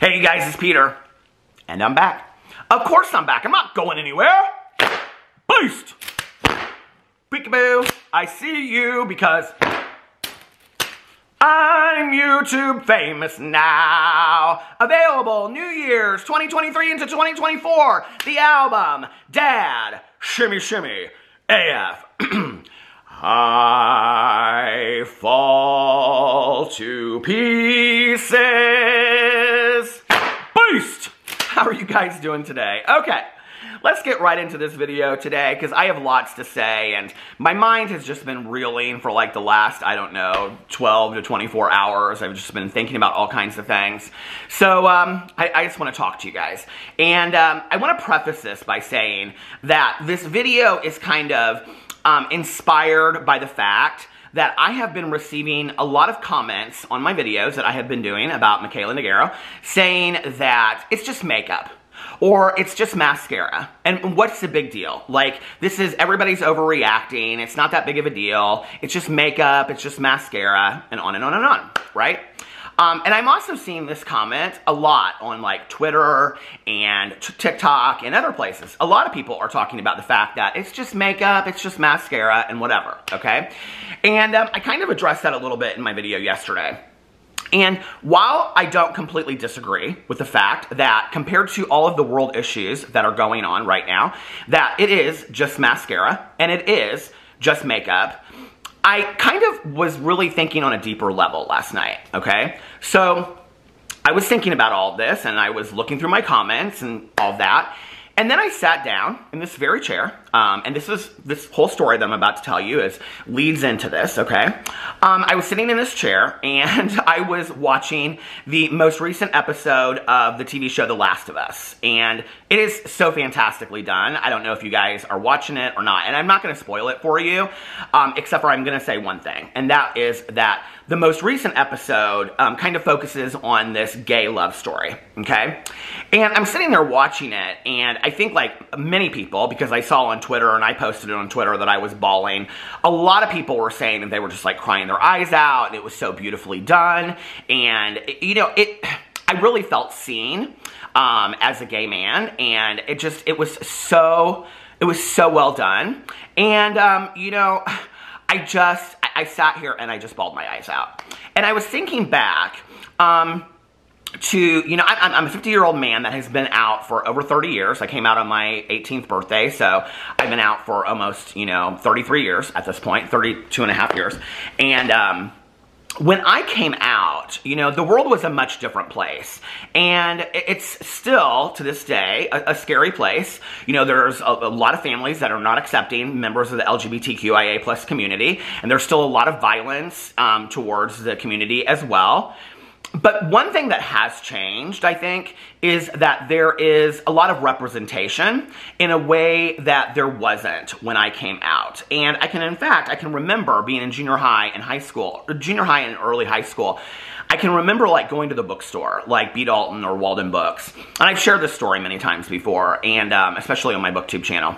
Hey you guys, it's Peter, and I'm back. Of course I'm back. I'm not going anywhere. Beast! Peekaboo, I see you because I'm YouTube famous now. Available New Year's 2023 into 2024. The album, Dad, Shimmy Shimmy, AF. I fall to pieces. Beast! How are you guys doing today? Okay, let's get right into this video today because I have lots to say and my mind has just been reeling for like the last, I don't know, 12 to 24 hours. I've just been thinking about all kinds of things. So I just want to talk to you guys. And I want to preface this by saying that this video is kind of inspired by the fact that I have been receiving a lot of comments on my videos that I have been doing about Michaela Nagaro saying that it's just makeup or it's just mascara. And what's the big deal? Like, this is, everybody's overreacting. It's not that big of a deal. It's just makeup. It's just mascara, and on and on and on, right? And I'm also seeing this comment a lot on like Twitter and TikTok and other places. A lot of people are talking about the fact that it's just makeup, it's just mascara, and whatever, okay? And I kind of addressed that a little bit in my video yesterday. And while I don't completely disagree with the fact that compared to all of the world issues that are going on right now, that it is just mascara and it is just makeup, I kind of was really thinking on a deeper level last night, okay? So I was thinking about all this and I was looking through my comments and all that. And then I sat down in this very chair, and this whole story that I'm about to tell you leads into this, okay? I was sitting in this chair, and I was watching the most recent episode of the TV show The Last of Us, and it is so fantastically done. I don't know if you guys are watching it or not, and I'm not going to spoil it for you, except for I'm going to say one thing, and that is that the most recent episode kind of focuses on this gay love story, okay? And I'm sitting there watching it, and I think like many people, because I saw on Twitter and I posted it on Twitter that I was bawling, a lot of people were saying that they were just like crying their eyes out, and it was so beautifully done, and you know, I really felt seen as a gay man, and it was so well done, and you know, I sat here and I just bawled my eyes out. And I was thinking back to, you know, I'm a 50-year-old man that has been out for over 30 years. I came out on my 18th birthday, so I've been out for almost, you know, 33 years at this point, 32 and a half years. And when I came out, you know, the world was a much different place. And it's still, to this day, a scary place. You know, there's a lot of families that are not accepting members of the LGBTQIA plus community. And there's still a lot of violence towards the community as well. But one thing that has changed, I think, is that there is a lot of representation in a way that there wasn't when I came out. And in fact, I can remember being in junior high and high school, or junior high and early high school. I can remember like going to the bookstore, like B. Dalton or Walden Books. And I've shared this story many times before, and especially on my BookTube channel.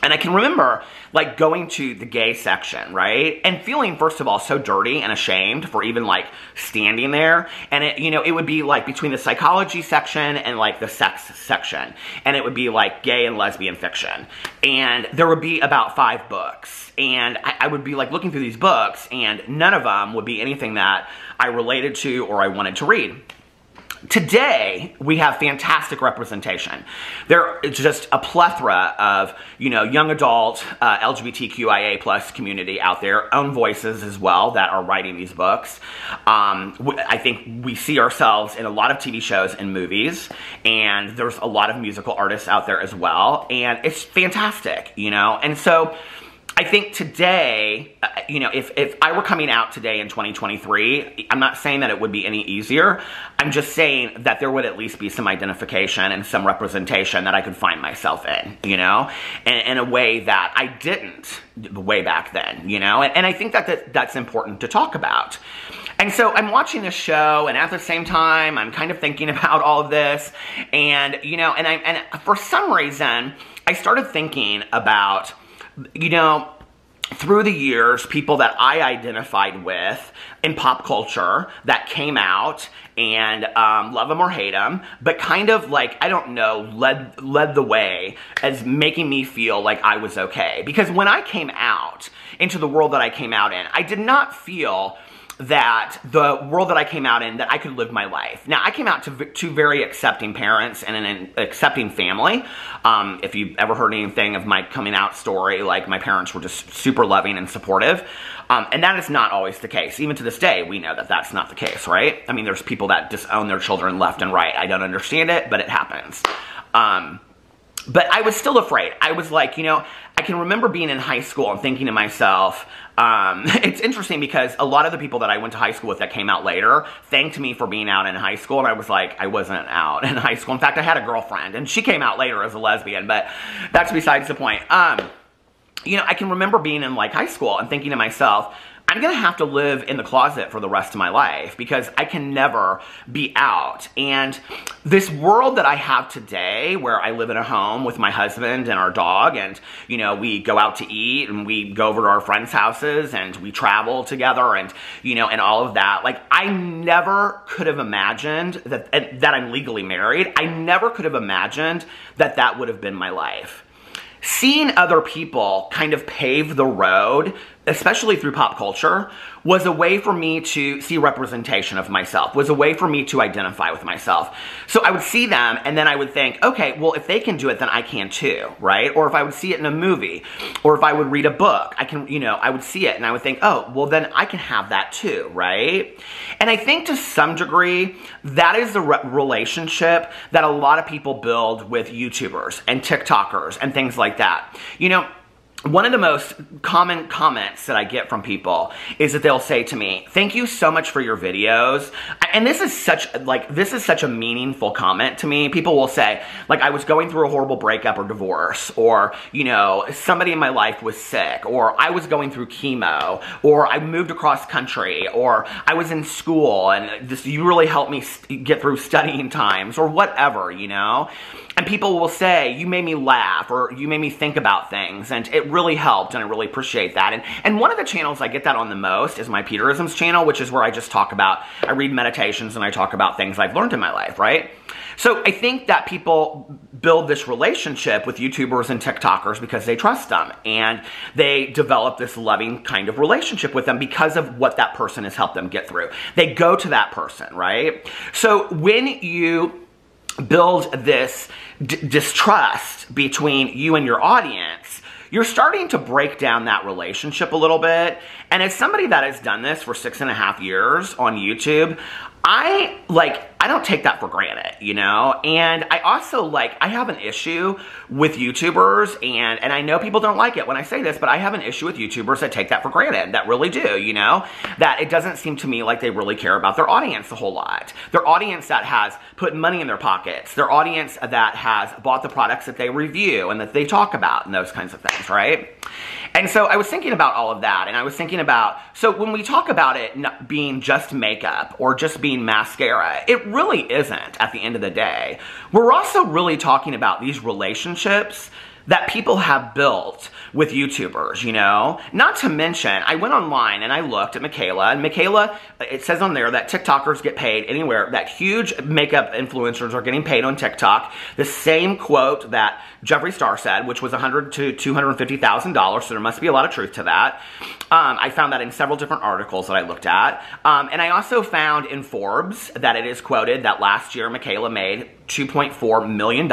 And I can remember, like, going to the gay section, right? And feeling, first of all, so dirty and ashamed for even, like, standing there. And, it, you know, it would be, like, between the psychology section and, like, the sex section. And it would be, like, gay and lesbian fiction. And there would be about 5 books. And I would be, like, looking through these books, and none of them would be anything that I related to or I wanted to read. Today, we have fantastic representation. There is just a plethora of, you know, young adult LGBTQIA plus community out there, own voices as well, that are writing these books. I think we see ourselves in a lot of TV shows and movies, and there's a lot of musical artists out there as well, and it's fantastic, you know? And so I think today, you know, if I were coming out today in 2023, I'm not saying that it would be any easier. I'm just saying that there would at least be some identification and some representation that I could find myself in, you know, in a way that I didn't way back then, you know, and I think that that's important to talk about. And so I'm watching this show, and at the same time, I'm kind of thinking about all of this, and, you know, and for some reason, I started thinking about, you know, through the years, people that I identified with in pop culture that came out and love him or hate him, but kind of like, I don't know, led the way as making me feel like I was okay. Because when I came out into the world that I came out in, I did not feel that the world that I came out in, that I could live my life. Now, I came out to two very accepting parents and an accepting family. If you've ever heard anything of my coming out story, like, my parents were just super loving and supportive. And that is not always the case. Even to this day, we know that that's not the case, right? I mean, there's people that disown their children left and right. I don't understand it, but it happens. But I was still afraid. I was like, you know, I can remember being in high school and thinking to myself, it's interesting because a lot of the people that I went to high school with that came out later thanked me for being out in high school, and I was like, I wasn't out in high school. In fact, I had a girlfriend, and she came out later as a lesbian, but that's besides the point. You know, I can remember being in, like, high school and thinking to myself, I'm going to have to live in the closet for the rest of my life because I can never be out. And this world that I have today, where I live in a home with my husband and our dog, and, you know, we go out to eat and we go over to our friends' houses and we travel together and, you know, and all of that. Like, I never could have imagined that I'm legally married. I never could have imagined that that would have been my life. Seeing other people kind of pave the road, especially through pop culture, was a way for me to see representation of myself, was a way for me to identify with myself. So I would see them, and then I would think, okay, well, if they can do it, then I can too, right? Or if I would see it in a movie, or if I would read a book, I can, you know, I would see it, and I would think, oh, well, then I can have that too, right? And I think to some degree, that is the relationship that a lot of people build with YouTubers and TikTokers and things like that. You know, one of the most common comments that I get from people is that they'll say to me, thank you so much for your videos. And this is such a meaningful comment to me. People will say, like, I was going through a horrible breakup or divorce, or, you know, somebody in my life was sick, or I was going through chemo, or I moved across country, or I was in school and you really helped me get through studying times, or whatever, you know? And people will say, you made me laugh, or you made me think about things, and it really helped, and I really appreciate that. And one of the channels I get that on the most is my Peterisms channel, which is where I just talk about, I read meditations and I talk about things I've learned in my life, right? So I think that people build this relationship with YouTubers and TikTokers because they trust them, and they develop this loving kind of relationship with them because of what that person has helped them get through. They go to that person, right? So when you build this distrust between you and your audience, you're starting to break down that relationship a little bit. And as somebody that has done this for 6.5 years on YouTube, I don't take that for granted, you know? And I also, I have an issue with YouTubers, and I know people don't like it when I say this, but I have an issue with YouTubers that take that for granted, that really do, you know? That it doesn't seem to me like they really care about their audience a whole lot. Their audience that has put money in their pockets, their audience that has bought the products that they review and that they talk about and those kinds of things, right? And so I was thinking about all of that, and I was thinking about, so when we talk about it not being just makeup or just being mascara, it really isn't at the end of the day. We're also really talking about these relationships that people have built with YouTubers, you know? Not to mention, I went online and I looked at Michaela, and Michaela, it says on there that TikTokers get paid anywhere, that huge makeup influencers are getting paid on TikTok. The same quote that Jeffree Star said, which was $100,000 to $250,000, so there must be a lot of truth to that. I found that in several different articles that I looked at. And I also found in Forbes that it is quoted that last year Michaela made $2.4 million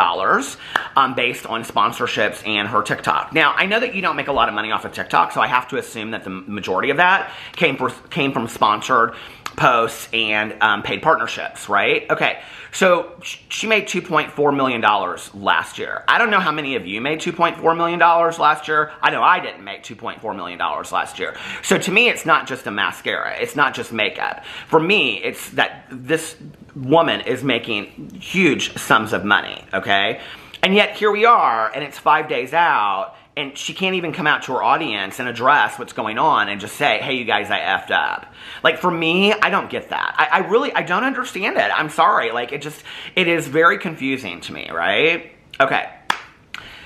based on sponsorships and her TikTok. Now, I know that you don't make a lot of money off of TikTok, so I have to assume that the majority of that came from sponsored posts and paid partnerships, right? Okay, so she made $2.4 million last year. I don't know how many of you made $2.4 million last year. I know I didn't make $2.4 million last year. So to me, it's not just a mascara. It's not just makeup. For me, it's that this woman is making huge sums of money, okay? And yet here we are, and it's 5 days out, and she can't even come out to her audience and address what's going on and just say, hey, you guys, I effed up. Like, for me, I don't get that. I don't understand it. I'm sorry. Like, it is very confusing to me, right? Okay.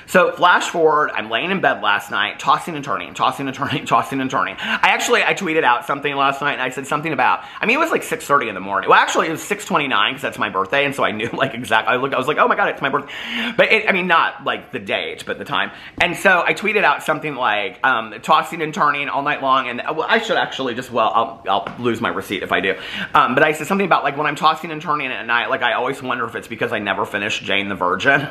So flash forward, I'm laying in bed last night, tossing and turning, tossing and turning, tossing and turning. I tweeted out something last night, and I said something about, I mean, it was like 6:30 in the morning. Well, actually, it was 6:29, because that's my birthday, and so I knew, like, exactly. I was like, oh my god, it's my birthday. But, I mean, not, like, the date, but the time. And so I tweeted out something like, tossing and turning all night long, and well, I should actually just, well, I'll lose my receipt if I do. But I said something about, like, when I'm tossing and turning at night, like, I always wonder if it's because I never finished Jane the Virgin.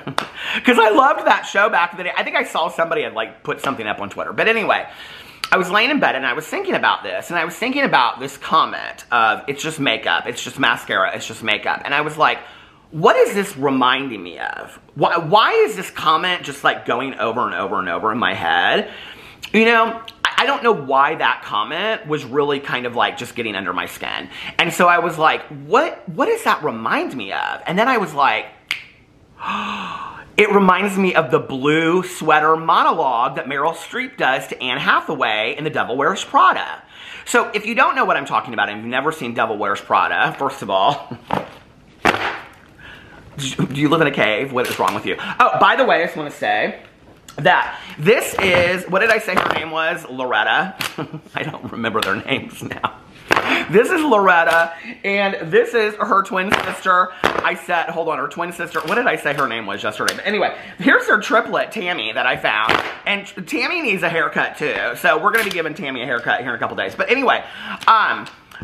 Because I loved that show back in the day. I think I saw somebody had, like, put something up on Twitter. But anyway, I was laying in bed and I was thinking about this. And I was thinking about this comment of, it's just makeup, it's just mascara, it's just makeup. And I was like, what is this reminding me of? Why is this comment just, like, going over and over and over in my head? You know, I don't know why that comment was really kind of, like, just getting under my skin. And so I was like, what does that remind me of? And then I was like, it reminds me of the blue sweater monologue that Meryl Streep does to Anne Hathaway in The Devil Wears Prada. So if you don't know what I'm talking about and you've never seen Devil Wears Prada, first of all, do you live in a cave? What is wrong with you? Oh, by the way, I just want to say that this is, what did I say her name was? Loretta. I don't remember their names now. This is Loretta, and this is her twin sister. I said, hold on, her twin sister. What did I say her name was yesterday? But anyway, here's her triplet, Tammy, that I found. And Tammy needs a haircut, too. So we're going to be giving Tammy a haircut here in a couple days. But anyway,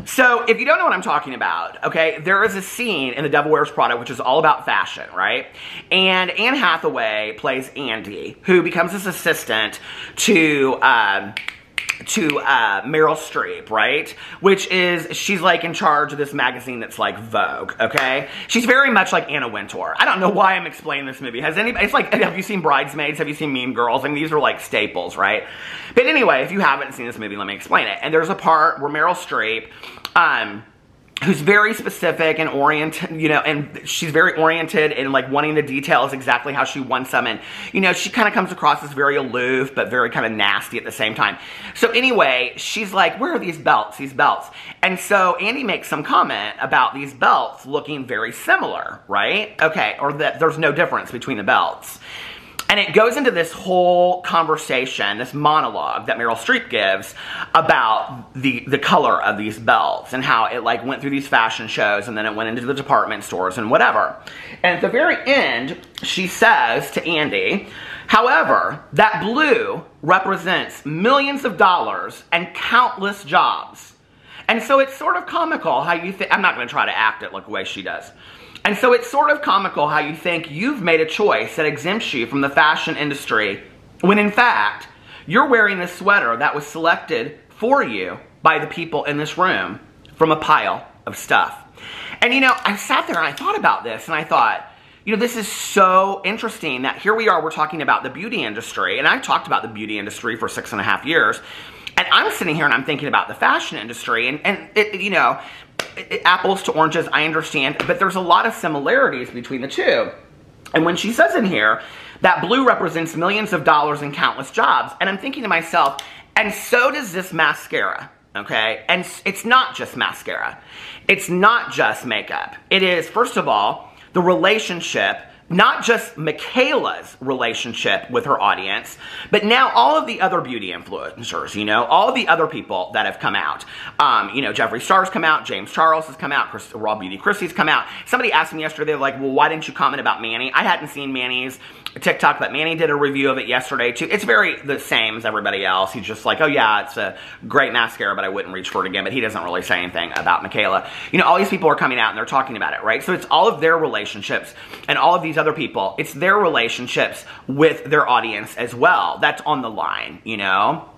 so if you don't know what I'm talking about, okay, there is a scene in The Devil Wears Prada which is all about fashion, right? And Anne Hathaway plays Andy, who becomes this assistant to Meryl Streep, right? Which is, she's like in charge of this magazine that's like Vogue, okay? She's very much like Anna Wintour. I don't know why I'm explaining this movie. Has anybody, it's like, have you seen Bridesmaids? Have you seen Mean Girls? I mean, these are like staples, right? But anyway, if you haven't seen this movie, let me explain it. And there's a part where Meryl Streep, who's very specific and oriented, you know, and she's very oriented in, like, wanting the details exactly how she wants them. And, you know, she kind of comes across as very aloof, but very kind of nasty at the same time. So anyway, she's like, where are these belts? These belts. And so Andy makes some comment about these belts looking very similar, right? Okay, or that there's no difference between the belts. And it goes into this whole conversation, this monologue that Meryl Streep gives about the color of these belts and how it, like, went through these fashion shows and then it went into the department stores and whatever. And at the very end, she says to Andy, however, that blue represents millions of dollars and countless jobs. And so it's sort of comical how you think, I'm not going to try to act it like the way she does. And so it's sort of comical how you think you've made a choice that exempts you from the fashion industry, when in fact, you're wearing this sweater that was selected for you by the people in this room from a pile of stuff. And you know, I sat there and I thought about this and I thought, you know, this is so interesting that here we are, we're talking about the beauty industry, and I've talked about the beauty industry for 6.5 years, and I'm sitting here and I'm thinking about the fashion industry, and it, you know, apples to oranges, I understand, but there's a lot of similarities between the two. And when she says in here that blue represents millions of dollars and countless jobs, and I'm thinking to myself, and so does this mascara, okay? And it's not just mascara. It's not just makeup. It is, first of all, the relationship, not just Michaela's relationship with her audience, but now all of the other beauty influencers, you know, all of the other people that have come out. You know, Jeffree Star's come out, James Charles has come out, Raw Beauty Christie's come out. Somebody asked me yesterday, like, well, why didn't you comment about Manny? I hadn't seen Manny's TikTok, but Manny did a review of it yesterday too. It's very the same as everybody else. He's just like, oh yeah, it's a great mascara, but I wouldn't reach for it again. But he doesn't really say anything about Michaela. You know, all these people are coming out and they're talking about it, right? So it's all of their relationships and all of these other people. It's their relationships with their audience as well. That's on the line, you know?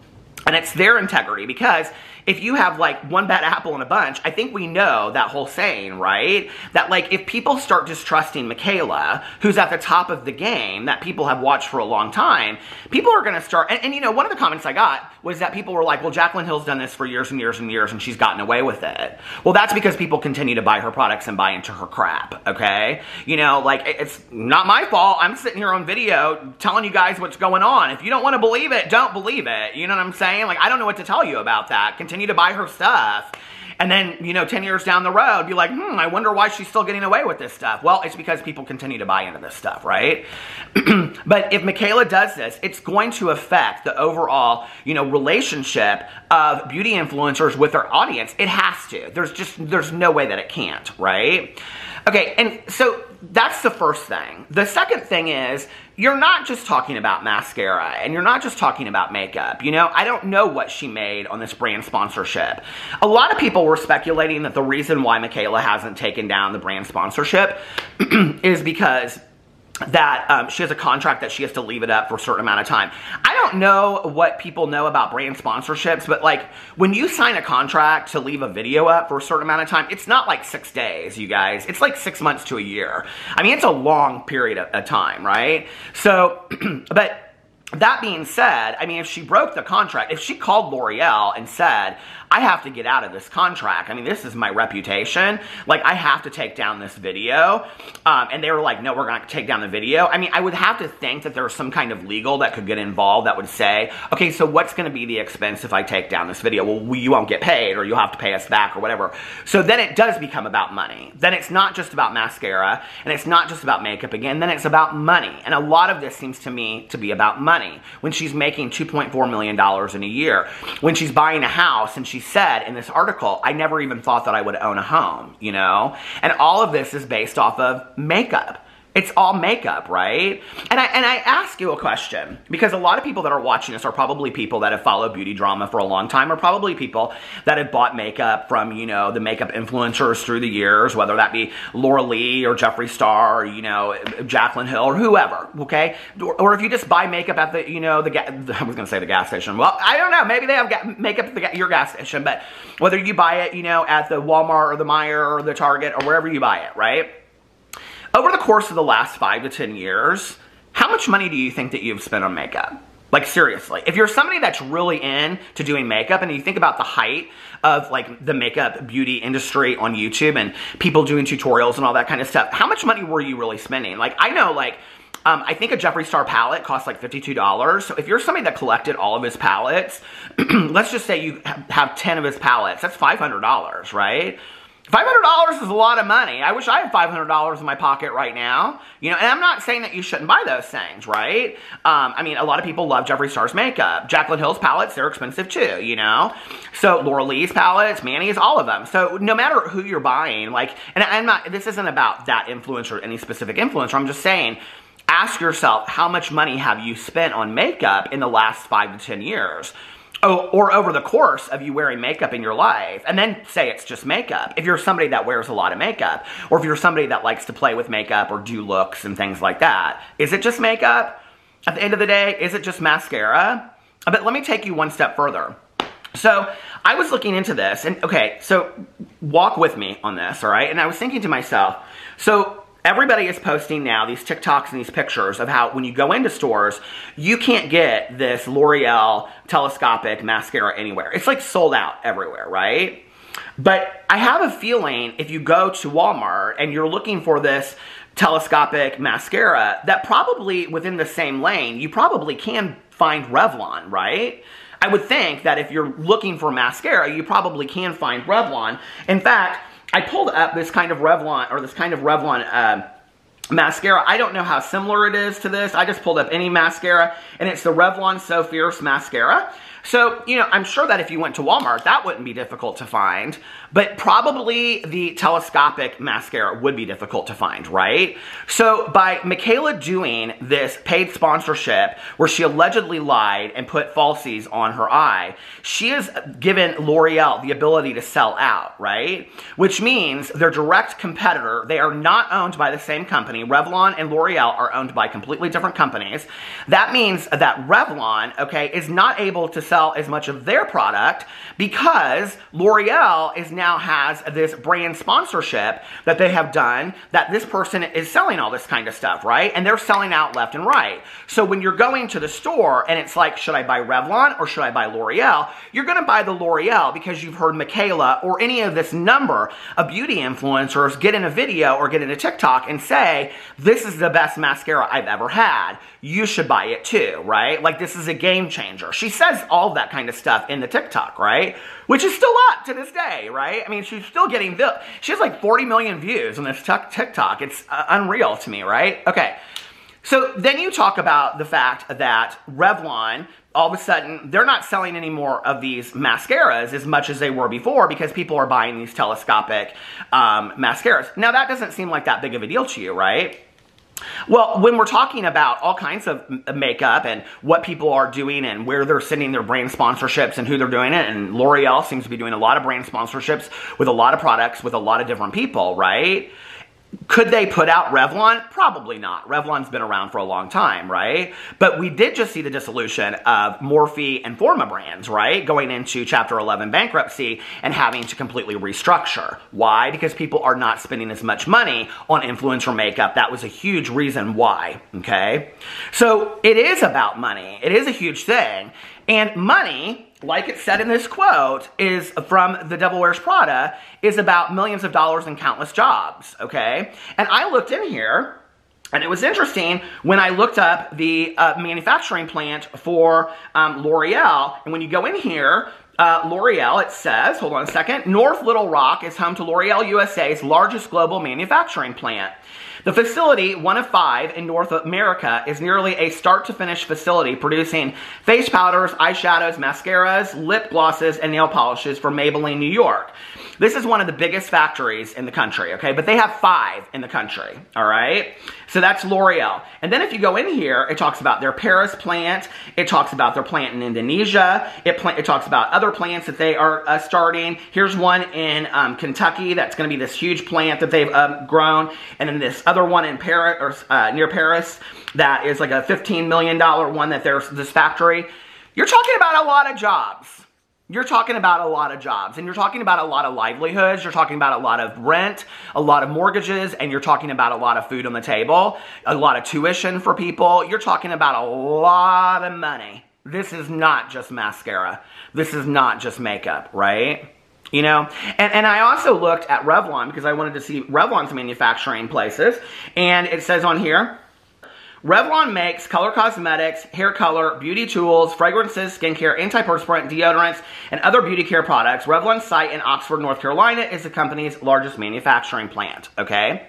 And it's their integrity, because if you have, like, one bad apple in a bunch, I think we know that whole saying, right? That, like, if people start distrusting Michaela, who's at the top of the game, that people have watched for a long time, people are going to start, and you know, one of the comments I got was that people were like, well, Jaclyn Hill's done this for years and years and years, and she's gotten away with it. Well, that's because people continue to buy her products and buy into her crap, okay? You know, like, it's not my fault. I'm sitting here on video telling you guys what's going on. If you don't want to believe it, don't believe it. You know what I'm saying? Like, I don't know what to tell you about that. Continue to buy her stuff. And then, you know, 10 years down the road, be like, I wonder why she's still getting away with this stuff. Well, it's because people continue to buy into this stuff, right? But if Michaela does this, it's going to affect the overall, you know, relationship of beauty influencers with their audience. It has to. There's no way that it can't, right? Okay, and so that's the first thing. The second thing is, you're not just talking about mascara, and you're not just talking about makeup. You know, I don't know what she made on this brand sponsorship. A lot of people were speculating that the reason why Michaela hasn't taken down the brand sponsorship is because that she has a contract that she has to leave it up for a certain amount of time. I don't know what people know about brand sponsorships, but like when you sign a contract to leave a video up for a certain amount of time, it's not like 6 days, you guys. It's like 6 months to a year. I mean, it's a long period of time, right? So, but that being said, I mean, if she broke the contract, if she called L'Oreal and said, I have to get out of this contract, I mean, this is my reputation, like, I have to take down this video, and they were like, no, we're going to take down the video. I mean, I would have to think that there's some kind of legal that could get involved that would say, okay, so what's going to be the expense if I take down this video? Well, you won't get paid, or you'll have to pay us back, or whatever. So then it does become about money. Then it's not just about mascara, and it's not just about makeup again, then it's about money. And a lot of this seems to me to be about money. When she's making $2.4 million in a year, when she's buying a house, and she said in this article, I never even thought that I would own a home, you know? And all of this is based off of makeup. It's all makeup, right? And I ask you a question, because a lot of people that are watching this are probably people that have followed beauty drama for a long time, or probably people that have bought makeup from, you know, the makeup influencers through the years, whether that be Laura Lee or Jeffree Star or, you know, Jaclyn Hill or whoever, okay? Or if you just buy makeup at the, you know, I was going to say the gas station. Well, I don't know. Maybe they have makeup at your gas station, but whether you buy it, you know, at the Walmart or the Meijer or the Target or wherever you buy it, right? Over the course of the last 5 to 10 years, how much money do you think that you've spent on makeup? Like, seriously. If you're somebody that's really into doing makeup, and you think about the height of, like, the makeup beauty industry on YouTube and people doing tutorials and all that kind of stuff, how much money were you really spending? Like, I know, like, I think a Jeffree Star palette costs like $52. So if you're somebody that collected all of his palettes, let's just say you have 10 of his palettes, that's $500, right? $500 is a lot of money. I wish I had $500 in my pocket right now. You know, and I'm not saying that you shouldn't buy those things, right? I mean, a lot of people love Jeffree Star's makeup. Jaclyn Hill's palettes, they're expensive too, you know? So Laura Lee's palettes, Manny's, all of them. So no matter who you're buying, like, and this isn't about that influencer, any specific influencer. I'm just saying, ask yourself, how much money have you spent on makeup in the last 5 to 10 years? Oh, or over the course of you wearing makeup in your life, and then say it's just makeup. If you're somebody that wears a lot of makeup, or if you're somebody that likes to play with makeup or do looks and things like that, is it just makeup? At the end of the day, is it just mascara? But let me take you one step further. So I was looking into this, and okay, so walk with me on this, all right? And I was thinking to myself, so everybody is posting now these TikToks and these pictures of how when you go into stores, you can't get this L'Oreal telescopic mascara anywhere. It's like sold out everywhere, right? But I have a feeling if you go to Walmart and you're looking for this telescopic mascara, that probably within the same lane, you probably can find Revlon, right? I would think that if you're looking for mascara, you probably can find Revlon. In fact, I pulled up this kind of Revlon, mascara. I don't know how similar it is to this. I just pulled up any mascara, and it's the Revlon So Fierce mascara. So, you know, I'm sure that if you went to Walmart, that wouldn't be difficult to find, but probably the telescopic mascara would be difficult to find, right? So by Michaela doing this paid sponsorship where she allegedly lied and put falsies on her eye, she has given L'Oreal the ability to sell out, right? Which means their direct competitor, they are not owned by the same company. Revlon and L'Oreal are owned by completely different companies. That means that Revlon, okay, is not able to sell as much of their product because L'Oreal now has this brand sponsorship that they have done that this person is selling all this kind of stuff, right? And they're selling out left and right. So when you're going to the store and it's like, should I buy Revlon or should I buy L'Oreal? You're going to buy the L'Oreal because you've heard Michaela or any of this number of beauty influencers get in a video or get in a TikTok and say, this is the best mascara I've ever had. You should buy it too, right? Like, this is a game changer. She says all all of that kind of stuff in the TikTok, right? Which is still up to this day, right? I mean, she's still getting, she has like 40 million views on this TikTok. It's unreal to me, right? Okay. So then you talk about the fact that Revlon, all of a sudden, they're not selling any more of these mascaras as much as they were before because people are buying these telescopic mascaras. Now, that doesn't seem like that big of a deal to you, right? Well, when we're talking about all kinds of makeup and what people are doing and where they're sending their brand sponsorships and who they're doing it, and L'Oreal seems to be doing a lot of brand sponsorships with a lot of products with a lot of different people, right? Could they put out Revlon? Probably not. Revlon's been around for a long time, right? But we did just see the dissolution of Morphe and Forma brands, right? Going into Chapter 11 bankruptcy and having to completely restructure. Why? Because people are not spending as much money on influencer makeup. That was a huge reason why, okay? So it is about money. It is a huge thing. And money, like it said in this quote, is from The Devil Wears Prada, is about millions of dollars and countless jobs, okay? And I looked in here, and it was interesting when I looked up the manufacturing plant for L'Oreal, and when you go in here, L'Oreal, it says, hold on a second, North Little Rock is home to L'Oreal USA's largest global manufacturing plant. The facility, one of 5 in North America, is nearly a start-to-finish facility producing face powders, eyeshadows, mascaras, lip glosses, and nail polishes for Maybelline, New York. This is one of the biggest factories in the country, okay? But they have 5 in the country, all right? So that's L'Oreal. And then if you go in here, it talks about their Paris plant. It talks about their plant in Indonesia. It talks about other plants that they are starting. Here's one in Kentucky. That's going to be this huge plant that they've grown. And then this other one in Paris, or near Paris, that is like a $15 million one that there's this factory. You're talking about a lot of jobs. You're talking about a lot of jobs, and you're talking about a lot of livelihoods, you're talking about a lot of rent, a lot of mortgages, and you're talking about a lot of food on the table, a lot of tuition for people. You're talking about a lot of money. This is not just mascara. This is not just makeup, right? You know, and I also looked at Revlon because I wanted to see Revlon's manufacturing places, and it says on here, Revlon makes color cosmetics, hair color, beauty tools, fragrances, skincare, antiperspirant, deodorants, and other beauty care products. Revlon's site in Oxford, North Carolina is the company's largest manufacturing plant, okay?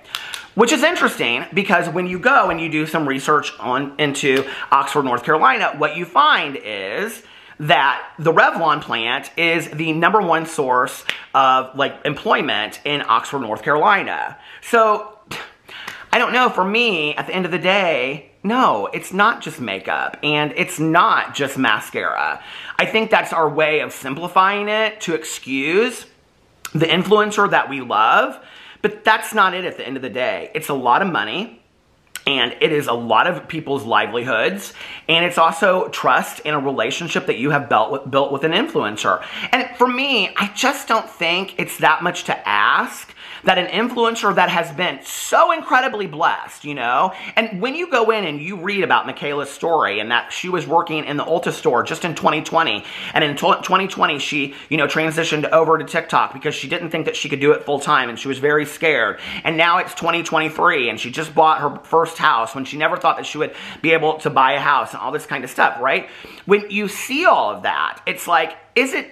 Which is interesting because when you go and you do some research into Oxford, North Carolina, what you find is that the Revlon plant is the #1 source of employment in Oxford, North Carolina. So I don't know, for me, at the end of the day, no, it's not just makeup, and it's not just mascara. I think that's our way of simplifying it to excuse the influencer that we love, but that's not it at the end of the day. It's a lot of money, and it is a lot of people's livelihoods, and it's also trust in a relationship that you have built with an influencer. And for me, I just don't think it's that much to ask that an influencer that has been so incredibly blessed, you know, and when you go in and you read about Michaela's story and that she was working in the Ulta store just in 2020, and in 2020 she, you know, transitioned over to TikTok because she didn't think that she could do it full time and she was very scared, and now it's 2023 and she just bought her first house when she never thought that she would be able to buy a house and all this kind of stuff, right? When you see all of that, it's like,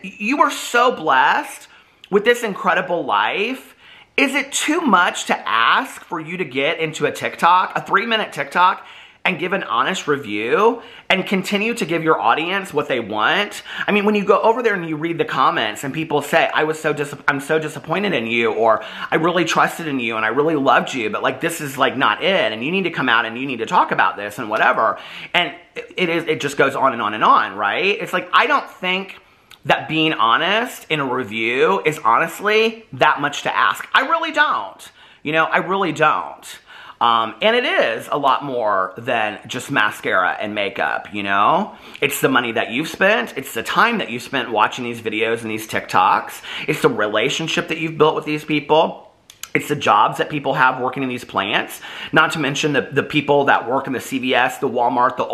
you are so blessed with this incredible life. Is it too much to ask for you to get into a TikTok, a 3-minute TikTok, and give an honest review and continue to give your audience what they want? I mean, when you go over there and you read the comments and people say, I'm so disappointed in you, or I really trusted in you and I really loved you, but this is not it, and you need to come out and you need to talk about this and whatever. And it just goes on and on and on, right? It's like, I don't think that being honest in a review is honestly that much to ask. I really don't. You know, I really don't. And it is a lot more than just mascara and makeup, you know? It's the money that you've spent. It's the time that you've spent watching these videos and these TikToks. It's the relationship that you've built with these people. It's the jobs that people have working in these plants, not to mention the people that work in the CVS, the Walmart, the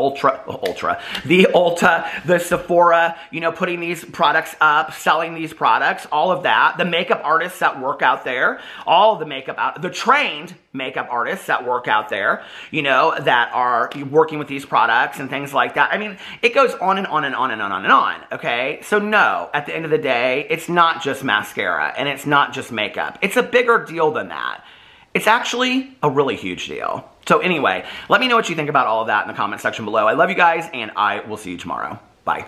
the Ulta, the Sephora, you know, putting these products up, selling these products, all of that. The makeup artists that work out there, all of the trained makeup artists that work out there, you know, that are working with these products and things like that. I mean, it goes on and on and on and on and on, okay? So no, at the end of the day, it's not just mascara and it's not just makeup. It's a bigger deal than that. It's actually a really huge deal. So anyway, let me know what you think about all of that in the comment section below. I love you guys, and I will see you tomorrow. Bye.